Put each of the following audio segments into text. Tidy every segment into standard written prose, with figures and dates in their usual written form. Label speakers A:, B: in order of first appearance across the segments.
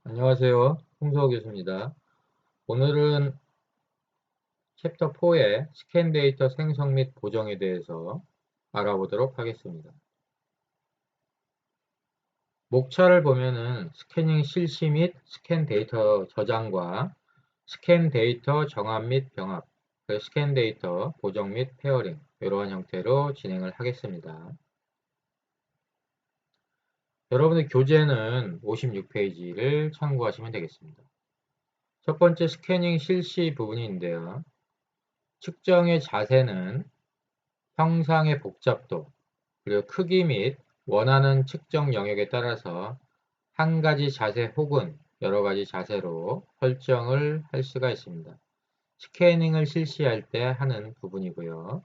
A: 안녕하세요. 홍서 교수입니다. 오늘은 챕터 4의 스캔 데이터 생성 및 보정에 대해서 알아보도록 하겠습니다. 목차를 보면은 스캐닝 실시 및 스캔 데이터 저장과 스캔 데이터 정합 및 병합, 스캔 데이터 보정 및 페어링 이러한 형태로 진행을 하겠습니다. 여러분의 교재는 56페이지를 참고하시면 되겠습니다. 첫 번째 스캐닝 실시 부분인데요. 측정의 자세는 형상의 복잡도, 그리고 크기 및 원하는 측정 영역에 따라서 한 가지 자세 혹은 여러 가지 자세로 설정을 할 수가 있습니다. 스캐닝을 실시할 때 하는 부분이고요.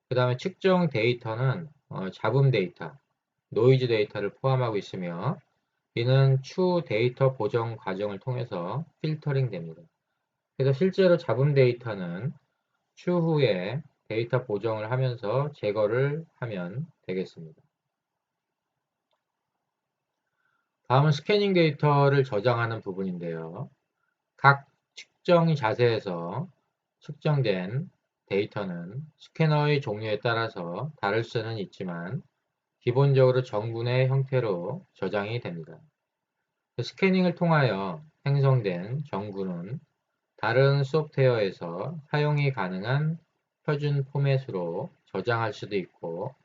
A: 그 다음에 측정 데이터는 잡음 데이터, 노이즈 데이터를 포함하고 있으며 이는 추후 데이터 보정 과정을 통해서 필터링 됩니다. 그래서 실제로 잡음 데이터는 추후에 데이터 보정을 하면서 제거를 하면 되겠습니다. 다음은 스캐닝 데이터를 저장하는 부분인데요. 각 측정 자세에서 측정된 데이터는 스캐너의 종류에 따라서 다를 수는 있지만 기본적으로 정분의 형태로 저장이 됩니다. 스캐닝을 통하여 생성된 정분은 다른 소프트웨어에서 사용이 가능한 표준 포맷으로 저장할 수도 있고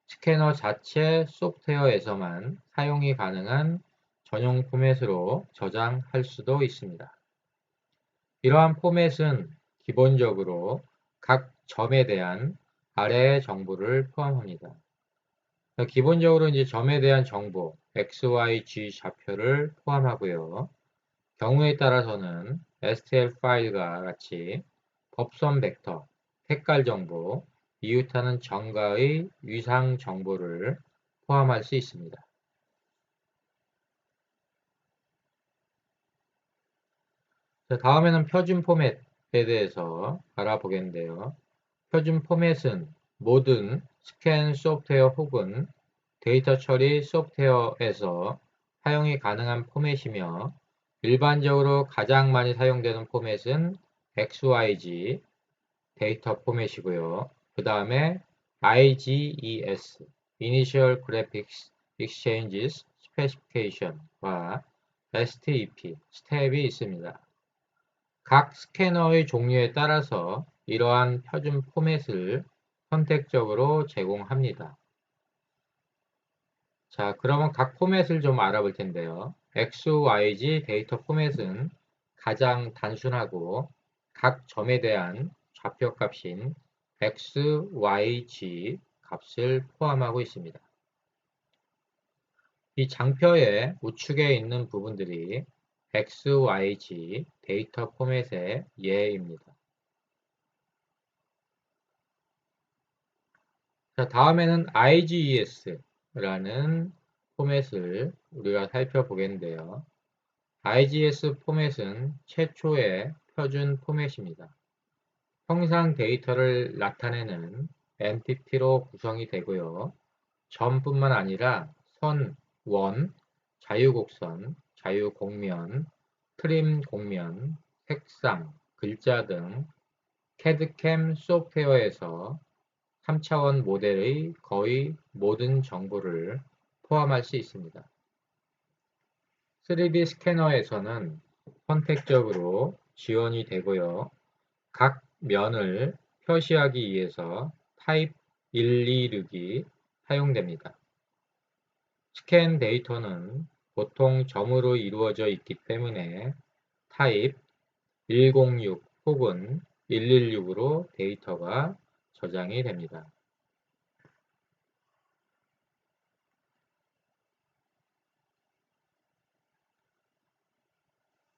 A: 스캐너 자체 소프트웨어에서만 사용이 가능한 전용 포맷으로 저장할 수도 있습니다. 이러한 포맷은 기본적으로 각 점에 대한 아래의 정보를 포함합니다. 기본적으로 이제 점에 대한 정보, X, Y, G 좌표를 포함하고요. 경우에 따라서는 STL 파일과 같이 법선 벡터, 색깔 정보, 이웃하는 정가의 위상 정보를 포함할 수 있습니다. 다음에는 표준 포맷에 대해서 알아보겠는데요. 표준 포맷은 모든 스캔 소프트웨어 혹은 데이터 처리 소프트웨어에서 사용이 가능한 포맷이며 일반적으로 가장 많이 사용되는 포맷은 XYZ 데이터 포맷이고요. 그 다음에 IGES Initial Graphics Exchanges Specification과 STEP 스텝이 있습니다. 각 스캐너의 종류에 따라서 이러한 표준 포맷을 선택적으로 제공합니다. 자, 그러면 각 포맷을 좀 알아볼 텐데요. XYZ 데이터 포맷은 가장 단순하고 각 점에 대한 좌표 값인 X, Y, G 값을 포함하고 있습니다. 이 장표의 우측에 있는 부분들이 X, Y, G 데이터 포맷의 예입니다. 자, 다음에는 IGES라는 포맷을 우리가 살펴보겠는데요. IGS 포맷은 최초의 표준 포맷입니다. 형상 데이터를 나타내는 엔티티로 구성이 되고요. 점뿐만 아니라 선, 원, 자유곡선, 자유곡면, 트림 곡면, 색상, 글자 등 캐드캠 소프트웨어에서 3차원 모델의 거의 모든 정보를 포함할 수 있습니다. 3D 스캐너에서는 선택적으로 지원이 되고요. 각 면을 표시하기 위해서 타입 126이 사용됩니다. 스캔 데이터는 보통 점으로 이루어져 있기 때문에 타입 106 혹은 116으로 데이터가 저장이 됩니다.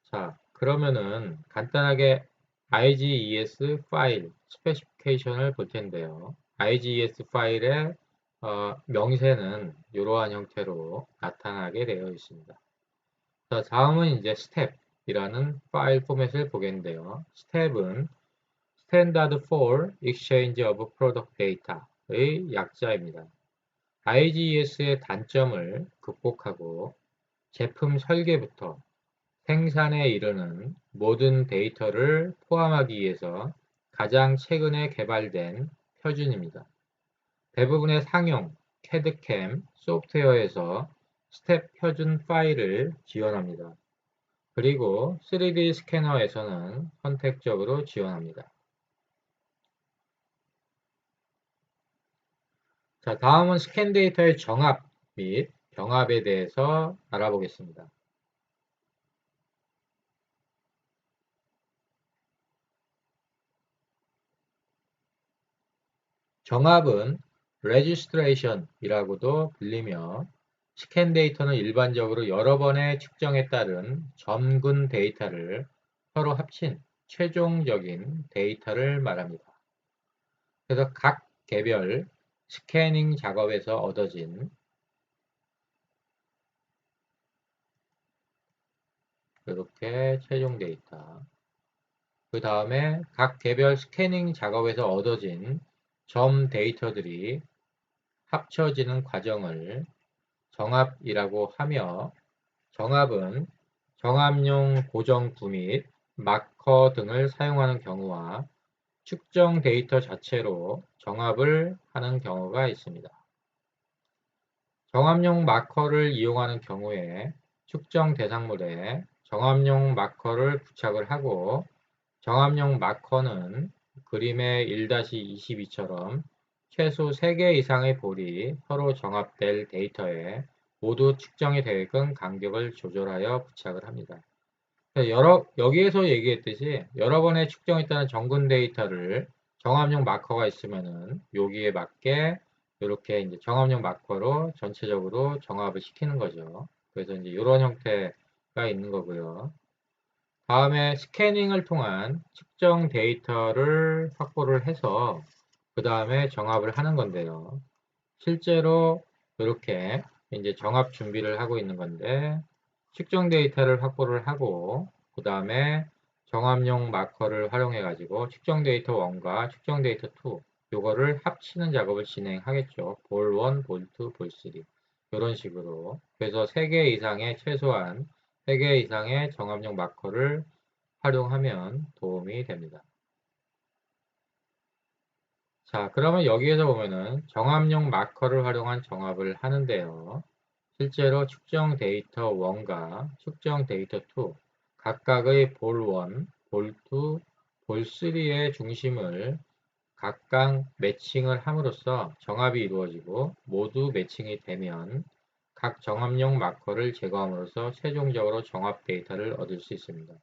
A: 자, 그러면은 간단하게 IGES 파일 스페시피케이션을 볼 텐데요. IGES 파일의 명세는 이러한 형태로 나타나게 되어 있습니다. 자, 다음은 이제 스텝이라는 파일 포맷을 보겠는데요. 스텝은 Standard for Exchange of Product Data의 약자입니다. IGES의 단점을 극복하고 제품 설계부터 생산에 이르는 모든 데이터를 포함하기 위해서 가장 최근에 개발된 표준입니다. 대부분의 상용, 캐드캠 소프트웨어에서 스텝 표준 파일을 지원합니다. 그리고 3D 스캐너에서는 선택적으로 지원합니다. 자, 다음은 스캔 데이터의 정합 및 병합에 대해서 알아보겠습니다. 정합은 레지스트레이션이라고도 불리며 스캔 데이터는 일반적으로 여러 번의 측정에 따른 점근 데이터를 서로 합친 최종적인 데이터를 말합니다. 그래서 각 개별 스캐닝 작업에서 얻어진 이렇게 최종 데이터, 그 다음에 각 개별 스캐닝 작업에서 얻어진 점 데이터들이 합쳐지는 과정을 정합이라고 하며, 정합은 정합용 고정구 및 마커 등을 사용하는 경우와 측정 데이터 자체로 정합을 하는 경우가 있습니다. 정합용 마커를 이용하는 경우에 측정 대상물에 정합용 마커를 부착을 하고, 정합용 마커는 그림의 1-22처럼 최소 3개 이상의 볼이 서로 정합될 데이터에 모두 측정이 되게끔 간격을 조절하여 부착을 합니다. 여기에서 얘기했듯이 여러 번의 측정했다는 정근 데이터를 정합용 마커가 있으면은 여기에 맞게 이렇게 이제 정합용 마커로 전체적으로 정합을 시키는 거죠. 그래서 이제 이런 형태가 있는 거고요. 다음에 스캐닝을 통한 측정 데이터를 확보를 해서 그 다음에 정합을 하는 건데요. 실제로 이렇게 이제 정합 준비를 하고 있는 건데, 측정 데이터를 확보를 하고 그 다음에 정합용 마커를 활용해 가지고 측정 데이터 1과 측정 데이터 2 요거를 합치는 작업을 진행하겠죠. 볼 1, 볼 2, 볼 3 이런 식으로. 그래서 3개 이상의 최소한 3개 이상의 정합용 마커를 활용하면 도움이 됩니다. 자, 그러면 여기에서 보면은 정합용 마커를 활용한 정합을 하는데요. 실제로 측정 데이터 1과 측정 데이터 2 각각의 볼 1, 볼 2, 볼 3의 중심을 각각 매칭을 함으로써 정합이 이루어지고 모두 매칭이 되면 각 정합용 마커를 제거함으로써 최종적으로 정합 데이터를 얻을 수 있습니다.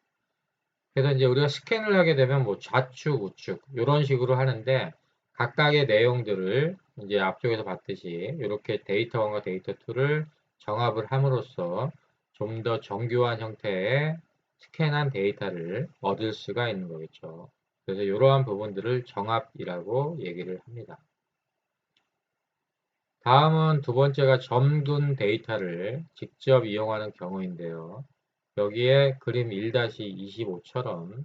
A: 그래서 이제 우리가 스캔을 하게 되면 뭐 좌측, 우측 이런 식으로 하는데, 각각의 내용들을 이제 앞쪽에서 봤듯이 이렇게 데이터 1과 데이터 2를 정합을 함으로써 좀 더 정교한 형태의 스캔한 데이터를 얻을 수가 있는 거겠죠. 그래서 이러한 부분들을 정합이라고 얘기를 합니다. 다음은 두 번째가 점근 데이터를 직접 이용하는 경우인데요. 여기에 그림 1-25처럼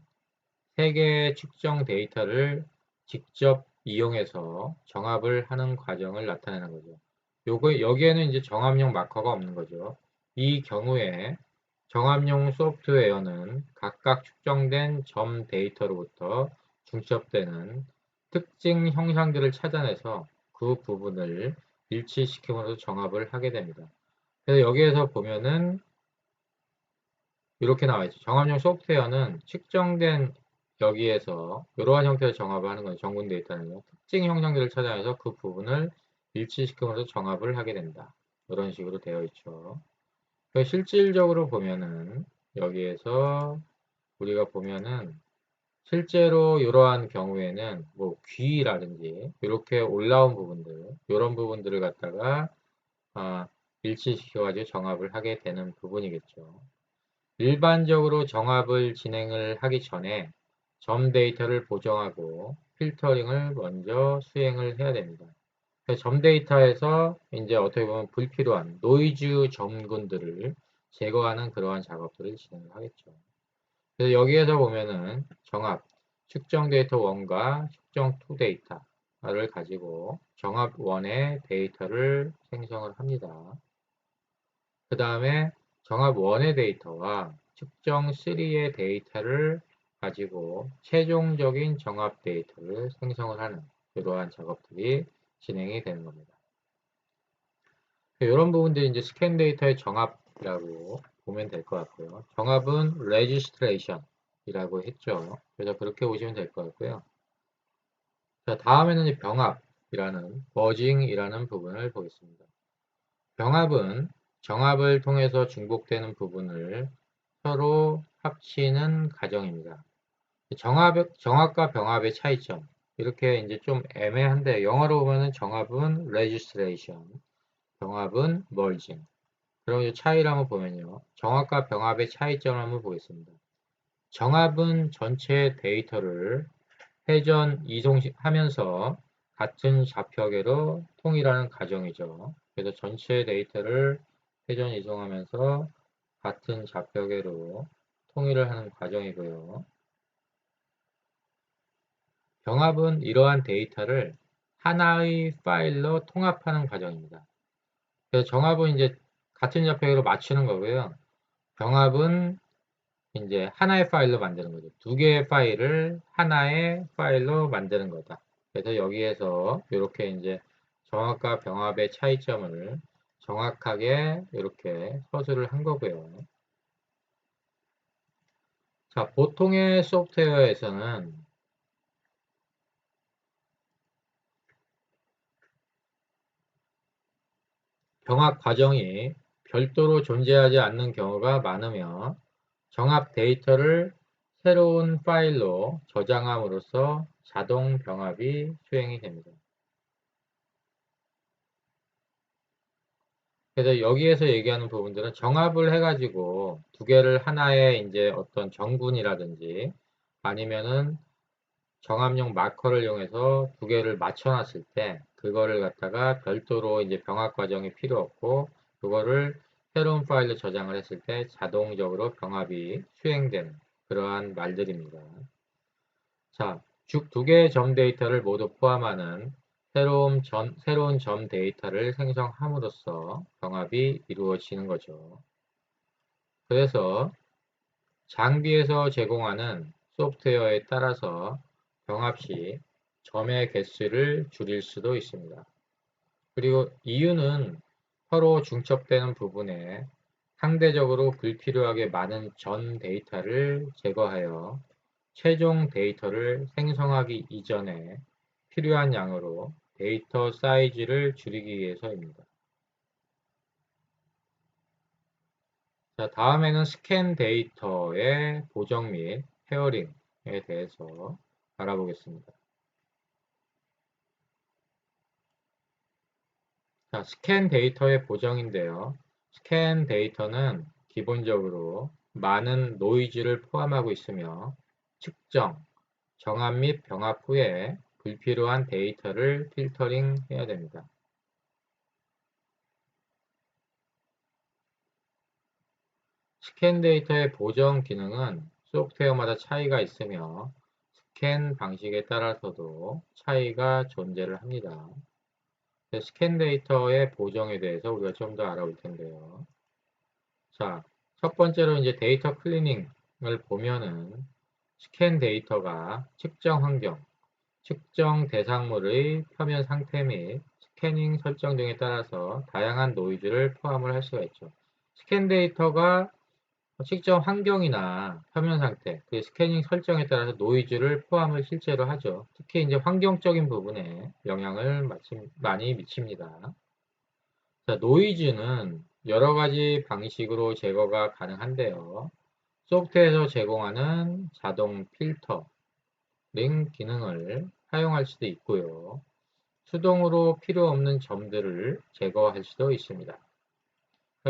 A: 3개의 측정 데이터를 직접 이용해서 정합을 하는 과정을 나타내는 거죠. 여기에는 이제 정합용 마커가 없는 거죠. 이 경우에 정합용 소프트웨어는 각각 측정된 점 데이터로부터 중첩되는 특징 형상들을 찾아내서 그 부분을 일치시킴으로써 정합을 하게 됩니다. 그래서 여기에서 보면은 이렇게 나와 있죠. 정합용 소프트웨어는 측정된 여기에서 이러한 형태의 정합을 하는 거예요. 정근 데이터는요. 특징 형상들을 찾아내서 그 부분을 일치시킴으로써 정합을 하게 된다. 이런 식으로 되어 있죠. 실질적으로 보면은 여기에서 우리가 보면은 실제로 이러한 경우에는 뭐 귀라든지 이렇게 올라온 부분들, 이런 부분들을 갖다가 일치시켜가지고 정합을 하게 되는 부분이겠죠. 일반적으로 정합을 진행을 하기 전에 점 데이터를 보정하고 필터링을 먼저 수행을 해야 됩니다. 점 데이터에서 이제 어떻게 보면 불필요한 노이즈 점근들을 제거하는 그러한 작업들을 진행을 하겠죠. 그래서 여기에서 보면은 정합, 측정 데이터 1과 측정 2 데이터를 가지고 정합 1의 데이터를 생성을 합니다. 그 다음에 정합 1의 데이터와 측정 3의 데이터를 가지고 최종적인 정합 데이터를 생성을 하는 이러한 작업들이 진행이 되는 겁니다. 이런 부분들이 이제 스캔 데이터의 정합이라고 보면 될 것 같고요. 정합은 registration이라고 했죠. 그래서 그렇게 보시면 될 것 같고요. 자, 다음에는 이 병합이라는 merging이라는 부분을 보겠습니다. 병합은 정합을 통해서 중복되는 부분을 서로 합치는 과정입니다. 정합과 병합의 차이점. 이렇게 이제 좀 애매한데 영어로 보면은 정합은 registration, 병합은 merging. 그럼 이 차이를 한번 보면요. 정합과 병합의 차이점을 한번 보겠습니다. 정합은 전체 데이터를 회전 이송하면서 같은 좌표계로 통일하는 과정이죠. 그래서 전체 데이터를 회전 이송하면서 같은 좌표계로 통일을 하는 과정이고요. 병합은 이러한 데이터를 하나의 파일로 통합하는 과정입니다. 그래서 정합은 이제 같은 좌표계로 맞추는 거고요. 병합은 이제 하나의 파일로 만드는 거죠. 두 개의 파일을 하나의 파일로 만드는 거다. 그래서 여기에서 이렇게 이제 정합과 병합의 차이점을 정확하게 이렇게 서술을 한 거고요. 자, 보통의 소프트웨어에서는 병합 과정이 별도로 존재하지 않는 경우가 많으며 정합 데이터를 새로운 파일로 저장함으로써 자동 병합이 수행이 됩니다. 그래서 여기에서 얘기하는 부분들은 정합을 해가지고 두 개를 하나의 이제 어떤 정군이라든지 아니면은 정합용 마커를 이용해서 두 개를 맞춰놨을 때 그거를 갖다가 별도로 이제 병합 과정이 필요 없고 그거를 새로운 파일로 저장을 했을 때 자동적으로 병합이 수행되는 그러한 말들입니다. 자, 즉 두 개의 점 데이터를 모두 포함하는 새로운 점 데이터를 생성함으로써 병합이 이루어지는 거죠. 그래서 장비에서 제공하는 소프트웨어에 따라서 병합 시 점의 개수를 줄일 수도 있습니다. 그리고 이유는 서로 중첩되는 부분에 상대적으로 불필요하게 많은 전 데이터를 제거하여 최종 데이터를 생성하기 이전에 필요한 양으로 데이터 사이즈를 줄이기 위해서입니다. 자, 다음에는 스캔 데이터의 보정 및 페어링에 대해서 알아보겠습니다. 자, 스캔 데이터의 보정인데요. 스캔 데이터는 기본적으로 많은 노이즈를 포함하고 있으며 측정, 정합 및 병합 후에 불필요한 데이터를 필터링 해야 됩니다. 스캔 데이터의 보정 기능은 소프트웨어마다 차이가 있으며 스캔 방식에 따라서도 차이가 존재를 합니다. 스캔 데이터의 보정에 대해서 우리가 좀 더 알아볼 텐데요. 자, 첫 번째로 이제 데이터 클리닝을 보면은 스캔 데이터가 측정 환경, 측정 대상물의 표면 상태 및 스캐닝 설정 등에 따라서 다양한 노이즈를 포함을 할 수가 있죠. 스캔 데이터가 측정 환경이나 표면 상태, 그 스캐닝 설정에 따라서 노이즈를 포함을 실제로 하죠. 특히 이제 환경적인 부분에 영향을 많이 미칩니다. 자, 노이즈는 여러 가지 방식으로 제거가 가능한데요. 소프트웨어에서 제공하는 자동 필터링 기능을 사용할 수도 있고요. 수동으로 필요 없는 점들을 제거할 수도 있습니다.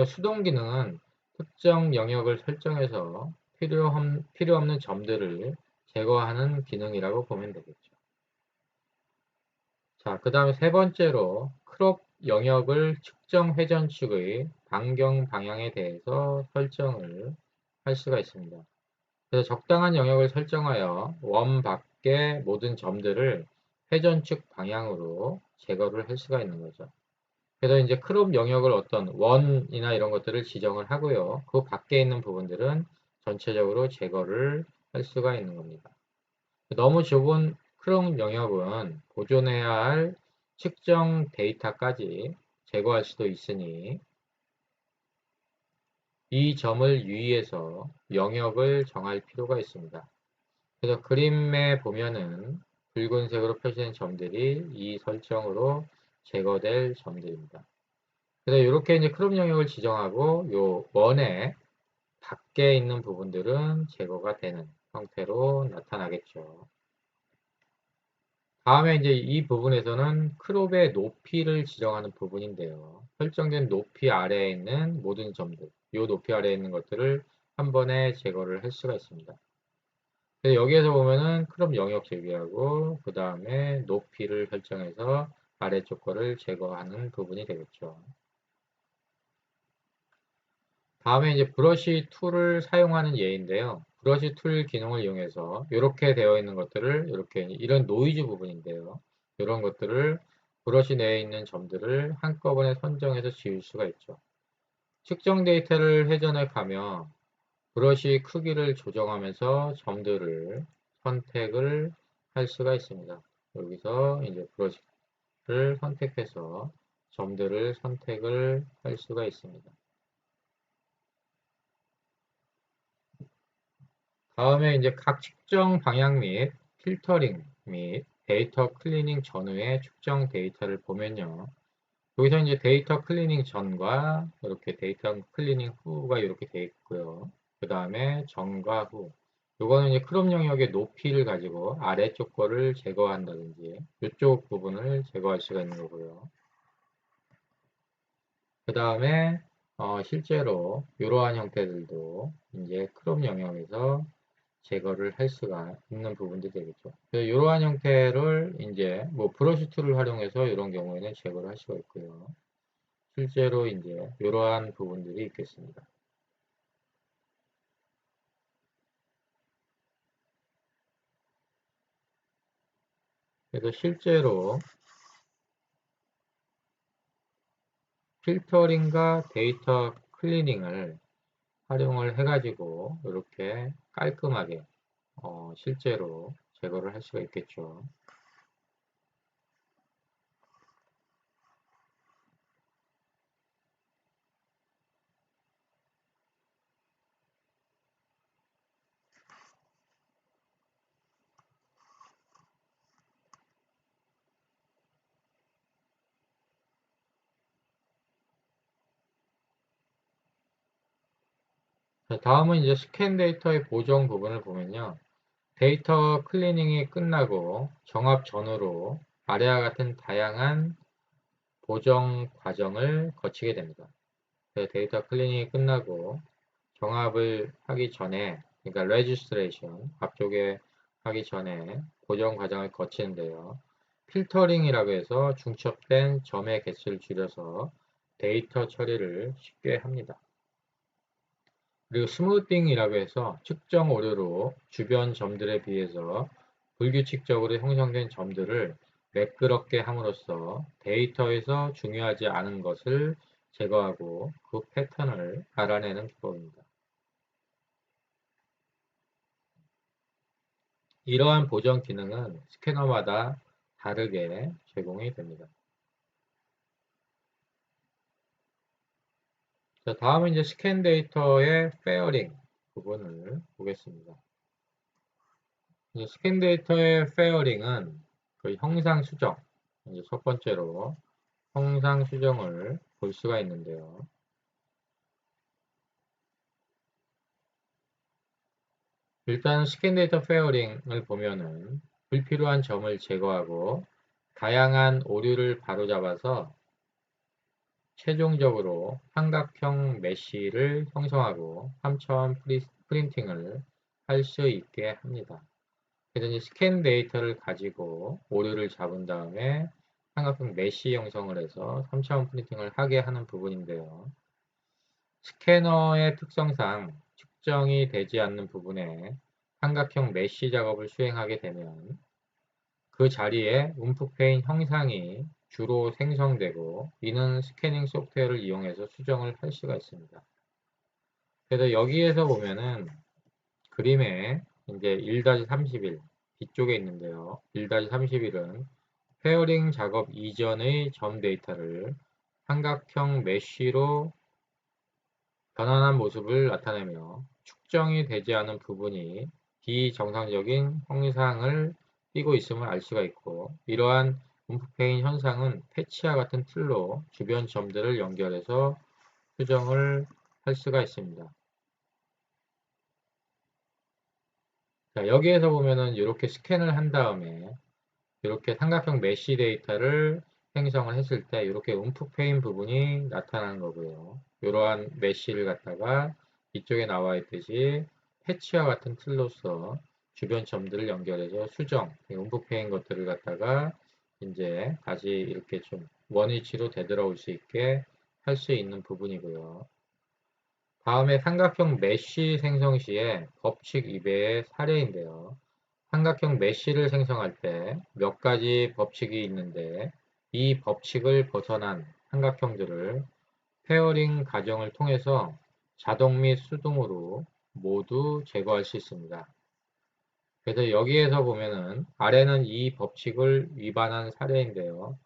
A: 수동 기능은 특정 영역을 설정해서 필요 없는 점들을 제거하는 기능이라고 보면 되겠죠. 자, 그 다음에 세 번째로 크롭 영역을 측정 회전축의 반경 방향에 대해서 설정을 할 수가 있습니다. 그래서 적당한 영역을 설정하여 원 밖의 모든 점들을 회전축 방향으로 제거를 할 수가 있는 거죠. 그래서 이제 크롭 영역을 어떤 원이나 이런 것들을 지정을 하고요. 그 밖에 있는 부분들은 전체적으로 제거를 할 수가 있는 겁니다. 너무 좁은 크롬 영역은 보존해야 할 측정 데이터까지 제거할 수도 있으니 이 점을 유의해서 영역을 정할 필요가 있습니다. 그래서 그림에 보면은 붉은색으로 표시된 점들이 이 설정으로 제거될 점들입니다. 그래서 이렇게 이제 크롭 영역을 지정하고 요 원의 밖에 있는 부분들은 제거가 되는 형태로 나타나겠죠. 다음에 이제 이 부분에서는 크롭의 높이를 지정하는 부분인데요. 설정된 높이 아래에 있는 모든 점들, 이 높이 아래에 있는 것들을 한 번에 제거를 할 수가 있습니다. 여기에서 보면은 크롭 영역 제기하고 그 다음에 높이를 설정해서 아래쪽 거를 제거하는 부분이 되겠죠. 다음에 이제 브러쉬 툴을 사용하는 예인데요. 브러쉬 툴 기능을 이용해서 이렇게 되어 있는 것들을 이렇게 이런 노이즈 부분인데요. 이런 것들을 브러쉬 내에 있는 점들을 한꺼번에 선정해서 지울 수가 있죠. 측정 데이터를 회전해 가며 브러쉬 크기를 조정하면서 점들을 선택을 할 수가 있습니다. 여기서 이제 브러쉬를 선택해서 점들을 선택을 할 수가 있습니다. 다음에 이제 각 측정 방향 및 필터링 및 데이터 클리닝 전후의 측정 데이터를 보면요. 여기서 이제 데이터 클리닝 전과 이렇게 데이터 클리닝 후가 이렇게 되어 있고요. 그 다음에 전과 후. 요거는 이제 크롭 영역의 높이를 가지고 아래쪽 거를 제거한다든지 이쪽 부분을 제거할 수가 있는 거고요. 그 다음에 실제로 이러한 형태들도 이제 크롭 영역에서 제거를 할 수가 있는 부분들이 되겠죠. 이러한 형태를 이제 뭐 브러쉬 툴을 활용해서 이런 경우에는 제거를 할 수가 있고요. 실제로 이제 이러한 부분들이 있겠습니다. 그래서 실제로 필터링과 데이터 클리닝을 활용을 해가지고 이렇게 깔끔하게 실제로 제거를 할 수가 있겠죠. 자, 다음은 이제 스캔 데이터의 보정 부분을 보면요. 데이터 클리닝이 끝나고 정합 전후로 아래와 같은 다양한 보정 과정을 거치게 됩니다. 데이터 클리닝이 끝나고 정합을 하기 전에, 그러니까 레지스트레이션 앞쪽에 하기 전에 보정 과정을 거치는데요. 필터링이라고 해서 중첩된 점의 개수를 줄여서 데이터 처리를 쉽게 합니다. 그리고 스무팅이라고 해서 측정 오류로 주변 점들에 비해서 불규칙적으로 형성된 점들을 매끄럽게 함으로써 데이터에서 중요하지 않은 것을 제거하고 그 패턴을 알아내는 기법입니다. 이러한 보정 기능은 스캐너마다 다르게 제공이 됩니다. 자, 다음은 이제 스캔 데이터의 페어링 부분을 보겠습니다. 이제 스캔 데이터의 페어링은 그 형상 수정, 이제 첫 번째로 형상 수정을 볼 수가 있는데요. 일단 스캔 데이터 페어링을 보면은 불필요한 점을 제거하고 다양한 오류를 바로잡아서 최종적으로 삼각형 메쉬를 형성하고 3차원 프린팅을 할 수 있게 합니다. 그래서 이제 스캔 데이터를 가지고 오류를 잡은 다음에 삼각형 메쉬 형성을 해서 3차원 프린팅을 하게 하는 부분인데요. 스캐너의 특성상 측정이 되지 않는 부분에 삼각형 메쉬 작업을 수행하게 되면 그 자리에 움푹 패인 형상이 주로 생성되고 이는 스캐닝 소프트웨어를 이용해서 수정을 할 수가 있습니다. 그래서 여기에서 보면은 그림에 이제 1-31 뒤쪽에 있는데요. 1-31은 페어링 작업 이전의 점 데이터를 삼각형 메쉬로 변환한 모습을 나타내며 축정이 되지 않은 부분이 비정상적인 형상을 띠고 있음을 알 수가 있고, 이러한 움푹 패인 현상은 패치와 같은 틀로 주변 점들을 연결해서 수정을 할 수가 있습니다. 자, 여기에서 보면은 이렇게 스캔을 한 다음에 이렇게 삼각형 메쉬 데이터를 생성을 했을 때 이렇게 움푹 패인 부분이 나타나는 거고요. 이러한 메쉬를 갖다가 이쪽에 나와 있듯이 패치와 같은 틀로서 주변 점들을 연결해서 수정, 움푹 패인 것들을 갖다가 이제 다시 이렇게 좀 원위치로 되돌아올 수 있게 할 수 있는 부분이고요. 다음에 삼각형 메쉬 생성 시의 법칙 위배의 사례인데요. 삼각형 메쉬를 생성할 때 몇 가지 법칙이 있는데, 이 법칙을 벗어난 삼각형들을 페어링 과정을 통해서 자동 및 수동으로 모두 제거할 수 있습니다. 그래서 여기에서 보면은 아래는 이 법칙을 위반한 사례인데요.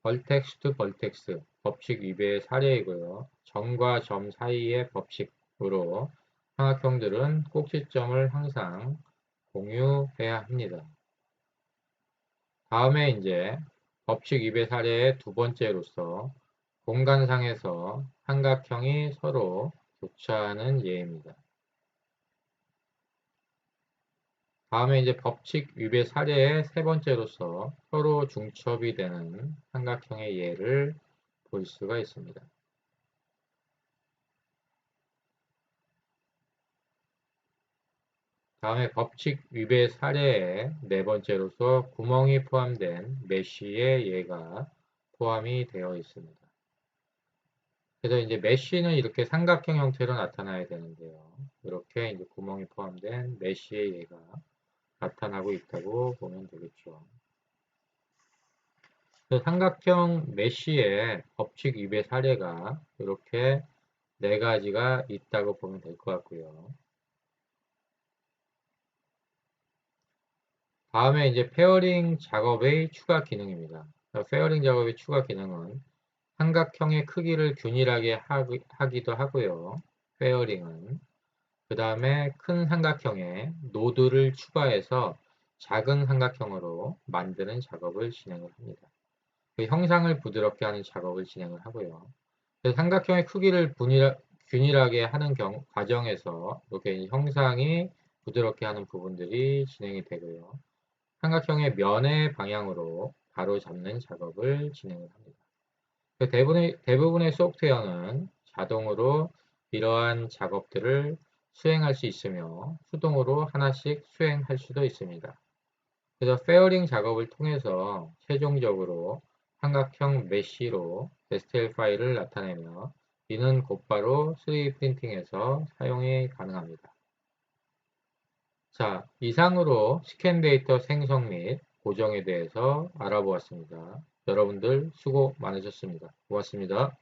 A: 벌텍스 투 벌텍스 법칙 위배의 사례이고요. 점과 점 사이의 법칙으로 삼각형들은 꼭지점을 항상 공유해야 합니다. 다음에 이제 법칙 위배 사례의 두 번째로서 공간상에서 삼각형이 서로 교차하는 예입니다. 다음에 이제 법칙 위배 사례의 세 번째로서 서로 중첩이 되는 삼각형의 예를 볼 수가 있습니다. 다음에 법칙 위배 사례의 네 번째로서 구멍이 포함된 메쉬의 예가 포함이 되어 있습니다. 그래서 이제 메쉬는 이렇게 삼각형 형태로 나타나야 되는데요. 이렇게 이제 구멍이 포함된 메쉬의 예가 나타나고 있다고 보면 되겠죠. 삼각형 메쉬의 법칙 위배 사례가 이렇게 네 가지가 있다고 보면 될 것 같고요. 다음에 이제 페어링 작업의 추가 기능입니다. 페어링 작업의 추가 기능은 삼각형의 크기를 균일하게 하기도 하고요. 페어링은 그 다음에 큰 삼각형에 노드를 추가해서 작은 삼각형으로 만드는 작업을 진행을 합니다. 그 형상을 부드럽게 하는 작업을 진행을 하고요. 삼각형의 크기를 균일하게 하는 과정에서 이렇게 형상이 부드럽게 하는 부분들이 진행이 되고요. 삼각형의 면의 방향으로 바로 잡는 작업을 진행을 합니다. 대부분의 소프트웨어는 자동으로 이러한 작업들을 수행할 수 있으며 수동으로 하나씩 수행할 수도 있습니다. 그래서 페어링 작업을 통해서 최종적으로 삼각형 메쉬로 STL 파일을 나타내며 이는 곧바로 3D 프린팅에서 사용이 가능합니다. 자, 이상으로 스캔 데이터 생성 및 고정에 대해서 알아보았습니다. 여러분들 수고 많으셨습니다. 고맙습니다.